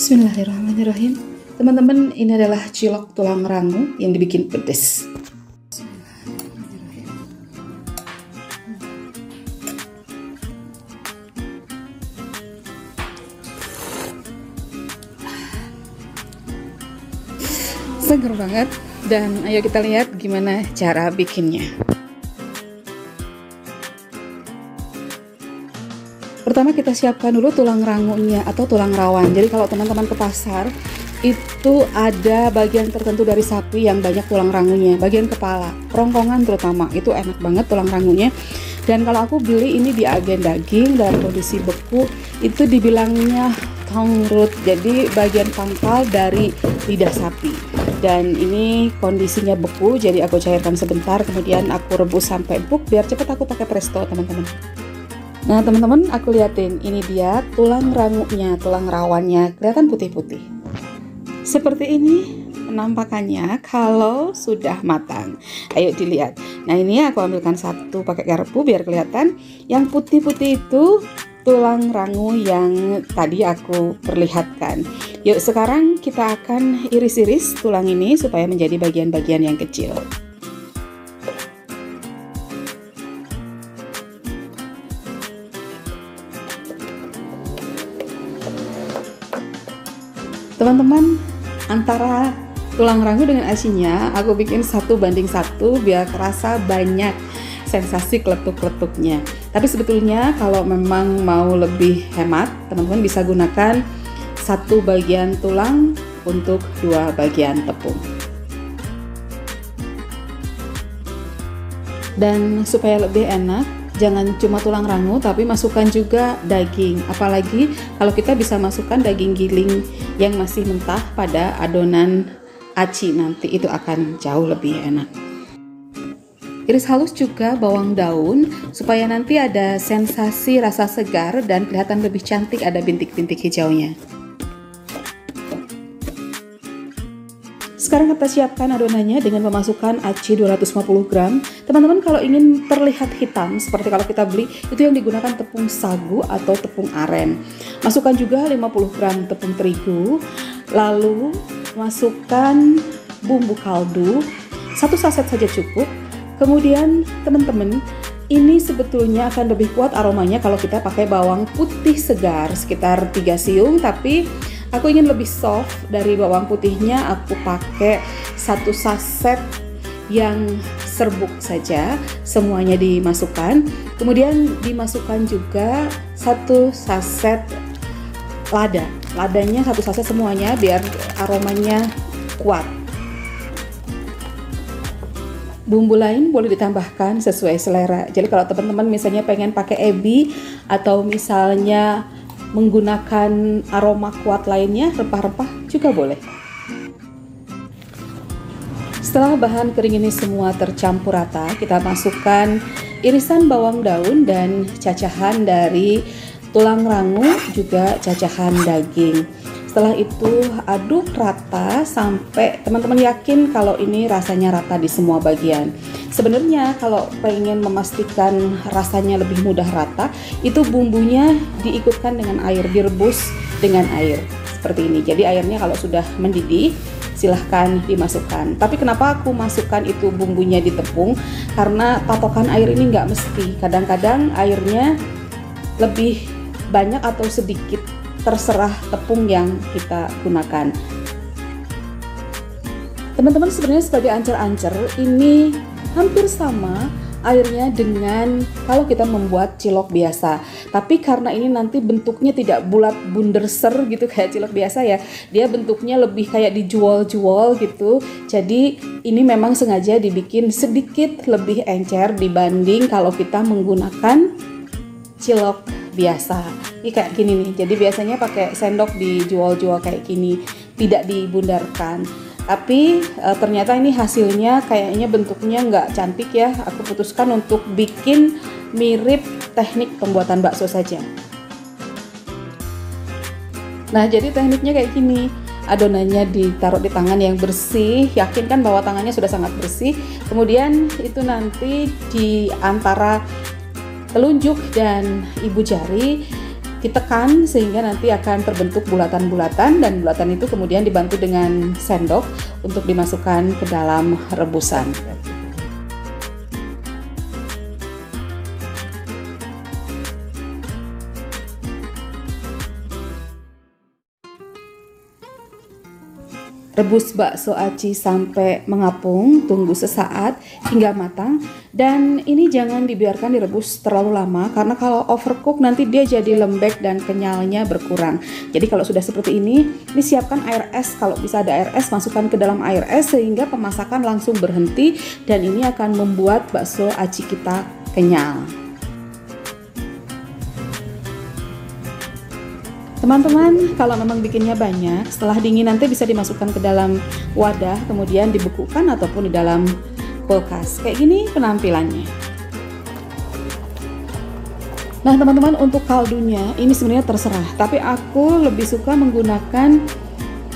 Bismillahirrahmanirrahim. Teman-teman, ini adalah cilok tulang rangu yang dibikin pedes. Seger banget, dan ayo kita lihat gimana cara bikinnya. Pertama kita siapkan dulu tulang rangunya atau tulang rawan. Jadi kalau teman-teman ke pasar itu ada bagian tertentu dari sapi yang banyak tulang rangunya, bagian kepala, kerongkongan terutama, itu enak banget tulang rangunya. Dan kalau aku beli ini di agen daging dalam kondisi beku, itu dibilangnya tongue root, jadi bagian pangkal dari lidah sapi. Dan ini kondisinya beku, jadi aku cairkan sebentar, kemudian aku rebus sampai empuk biar cepat aku pakai presto, teman-teman. Nah teman-teman, aku liatin, ini dia tulang rangunya, tulang rawannya, kelihatan putih-putih. Seperti ini penampakannya kalau sudah matang. Ayo dilihat. Nah ini aku ambilkan satu pakai garpu biar kelihatan. Yang putih-putih itu tulang rangu yang tadi aku perlihatkan. Yuk sekarang kita akan iris-iris tulang ini supaya menjadi bagian-bagian yang kecil. Teman-teman, antara tulang rangu dengan asinya aku bikin 1:1 biar kerasa banyak sensasi kletuk-kletuknya. Tapi sebetulnya kalau memang mau lebih hemat, teman-teman bisa gunakan 1 bagian tulang untuk 2 bagian tepung. Dan supaya lebih enak, jangan cuma tulang rangu tapi masukkan juga daging. Apalagi kalau kita bisa masukkan daging giling yang masih mentah pada adonan aci, nanti itu akan jauh lebih enak. Iris halus juga bawang daun supaya nanti ada sensasi rasa segar dan kelihatan lebih cantik, ada bintik-bintik hijaunya. Sekarang kita siapkan adonannya dengan memasukkan aci 250 gram. Teman-teman kalau ingin terlihat hitam seperti kalau kita beli, itu yang digunakan tepung sagu atau tepung aren. Masukkan juga 50 gram tepung terigu. Lalu masukkan bumbu kaldu, 1 saset saja cukup. Kemudian teman-teman, ini sebetulnya akan lebih kuat aromanya kalau kita pakai bawang putih segar sekitar 3 siung, tapi aku ingin lebih soft dari bawang putihnya, aku pakai 1 saset yang serbuk saja, semuanya dimasukkan. Kemudian dimasukkan juga 1 saset lada, ladanya 1 saset semuanya biar aromanya kuat. Bumbu lain boleh ditambahkan sesuai selera. Jadi kalau teman-teman misalnya pengen pakai ebi atau misalnya menggunakan aroma kuat lainnya, rempah-rempah juga boleh. Setelah bahan kering ini semua tercampur rata, kita masukkan irisan bawang daun dan cacahan dari tulang rangu, juga cacahan daging. Setelah itu aduk rata sampai teman-teman yakin kalau ini rasanya rata di semua bagian. Sebenarnya kalau pengen memastikan rasanya lebih mudah rata, itu bumbunya diikutkan dengan air, direbus dengan air seperti ini. Jadi airnya kalau sudah mendidih silahkan dimasukkan. Tapi kenapa aku masukkan itu bumbunya di tepung? Karena patokan air ini nggak mesti. Kadang-kadang airnya lebih banyak atau sedikit, terserah tepung yang kita gunakan. Teman-teman, sebenarnya sebagai ancer-ancer ini hampir sama airnya dengan kalau kita membuat cilok biasa. Tapi karena ini nanti bentuknya tidak bulat bunderser gitu kayak cilok biasa ya, dia bentuknya lebih kayak dijual-jual gitu. Jadi ini memang sengaja dibikin sedikit lebih encer dibanding kalau kita menggunakan cilok biasa. Ini kayak gini nih, jadi biasanya pakai sendok dijual-jual kayak gini, tidak dibundarkan. Tapi ternyata ini hasilnya kayaknya bentuknya nggak cantik ya. Aku putuskan untuk bikin mirip teknik pembuatan bakso saja. Nah jadi tekniknya kayak gini, adonannya ditaruh di tangan yang bersih, yakinkan bahwa tangannya sudah sangat bersih. Kemudian itu nanti di antara telunjuk dan ibu jari ditekan sehingga nanti akan terbentuk bulatan-bulatan, dan bulatan itu kemudian dibantu dengan sendok untuk dimasukkan ke dalam rebusan. Rebus bakso aci sampai mengapung, tunggu sesaat hingga matang, dan ini jangan dibiarkan direbus terlalu lama karena kalau overcook nanti dia jadi lembek dan kenyalnya berkurang. Jadi kalau sudah seperti ini siapkan air es, kalau bisa ada air es masukkan ke dalam air es sehingga pemasakan langsung berhenti, dan ini akan membuat bakso aci kita kenyal. Teman-teman, kalau memang bikinnya banyak, setelah dingin nanti bisa dimasukkan ke dalam wadah, kemudian dibekukan ataupun di dalam kulkas. Kayak gini penampilannya. Nah teman-teman, untuk kaldunya ini sebenarnya terserah, tapi aku lebih suka menggunakan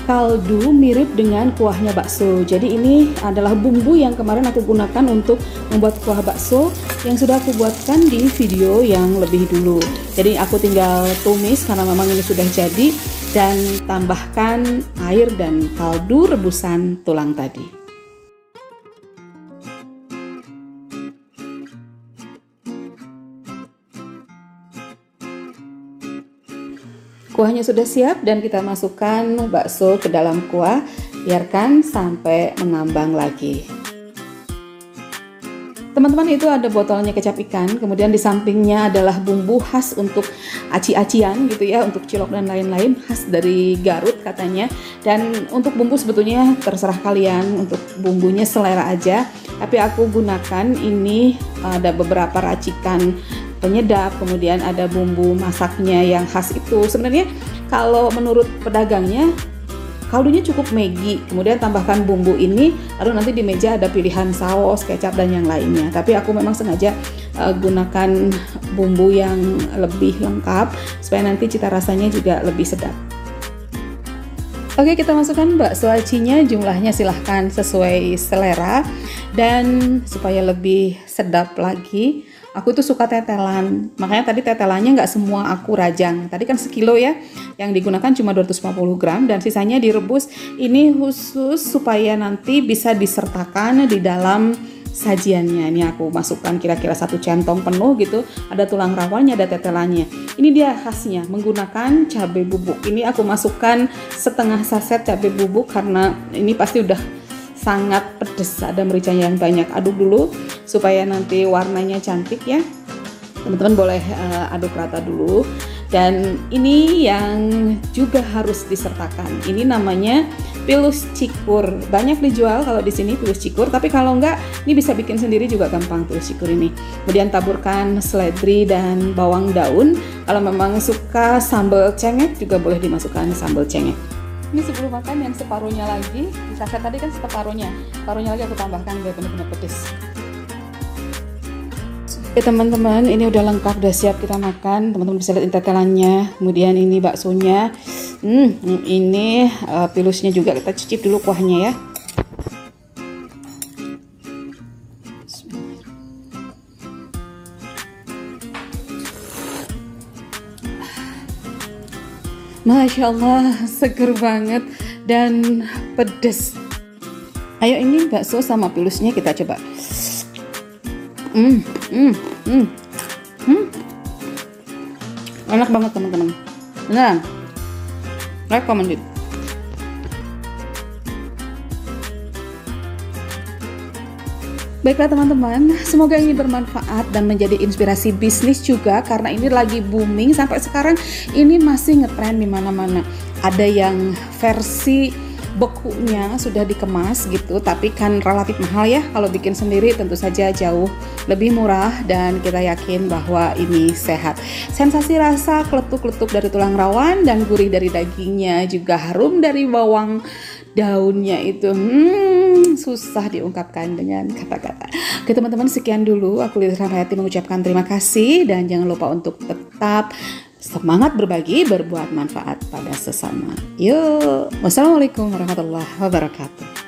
kaldu mirip dengan kuahnya bakso. Jadi ini adalah bumbu yang kemarin aku gunakan untuk membuat kuah bakso yang sudah aku buatkan di video yang lebih dulu. Jadi aku tinggal tumis karena memang ini sudah jadi, dan tambahkan air dan kaldu rebusan tulang tadi. Kuahnya sudah siap dan kita masukkan bakso ke dalam kuah, biarkan sampai mengambang lagi. Teman-teman, itu ada botolnya kecap ikan, kemudian di sampingnya adalah bumbu khas untuk aci-acian gitu ya, untuk cilok dan lain-lain, khas dari Garut katanya. Dan untuk bumbu sebetulnya terserah kalian, untuk bumbunya selera aja, tapi aku gunakan ini ada beberapa racikan penyedap, kemudian ada bumbu masaknya yang khas itu. Sebenarnya kalau menurut pedagangnya kaldunya cukup Maggi, kemudian tambahkan bumbu ini, lalu nanti di meja ada pilihan saus, kecap dan yang lainnya. Tapi aku memang sengaja gunakan bumbu yang lebih lengkap supaya nanti cita rasanya juga lebih sedap. Oke, kita masukkan bakso acinya, jumlahnya silahkan sesuai selera, dan supaya lebih sedap lagi aku tuh suka tetelan, makanya tadi tetelannya nggak semua aku rajang. Tadi kan sekilo ya, yang digunakan cuma 250 gram dan sisanya direbus. Ini khusus supaya nanti bisa disertakan di dalam sajiannya. Ini aku masukkan kira-kira 1 centong penuh gitu. Ada tulang rawanya, ada tetelannya. Ini dia khasnya, menggunakan cabai bubuk. Ini aku masukkan setengah saset cabai bubuk karena ini pasti udah sangat pedas, ada mericanya yang banyak. Aduk dulu supaya nanti warnanya cantik ya. Teman-teman boleh aduk rata dulu. Dan ini yang juga harus disertakan. Ini namanya pilus cikur. Banyak dijual kalau di sini pilus cikur, tapi kalau enggak ini bisa bikin sendiri juga gampang pilus cikur ini. Kemudian taburkan seledri dan bawang daun. Kalau memang suka sambal cengek juga boleh dimasukkan sambal cengek. Ini sebelum makan yang separuhnya lagi, di saset tadi kan separuhnya lagi aku tambahkan biar benar-benar pedes. Oke teman-teman, ini udah lengkap, udah siap kita makan. Teman-teman bisa lihat tetelannya, kemudian ini baksonya, ini pilusnya juga kita cicip dulu kuahnya ya. Masya Allah, seger banget dan pedes. Ayo ini bakso sama pilusnya kita coba. Enak banget teman-teman. Beneran. Recommended. Baiklah teman-teman, semoga ini bermanfaat dan menjadi inspirasi bisnis juga, karena ini lagi booming sampai sekarang, ini masih ngetren di mana-mana. Ada yang versi bekunya sudah dikemas gitu, tapi kan relatif mahal ya. Kalau bikin sendiri tentu saja jauh lebih murah dan kita yakin bahwa ini sehat. Sensasi rasa kletuk-kletuk dari tulang rawan dan gurih dari dagingnya, juga harum dari bawang daunnya itu susah diungkapkan dengan kata-kata. Oke teman-teman, sekian dulu aku Lili Rahmayati mengucapkan terima kasih, dan jangan lupa untuk tetap semangat berbagi, berbuat manfaat pada sesama. Yuk, wassalamualaikum warahmatullahi wabarakatuh.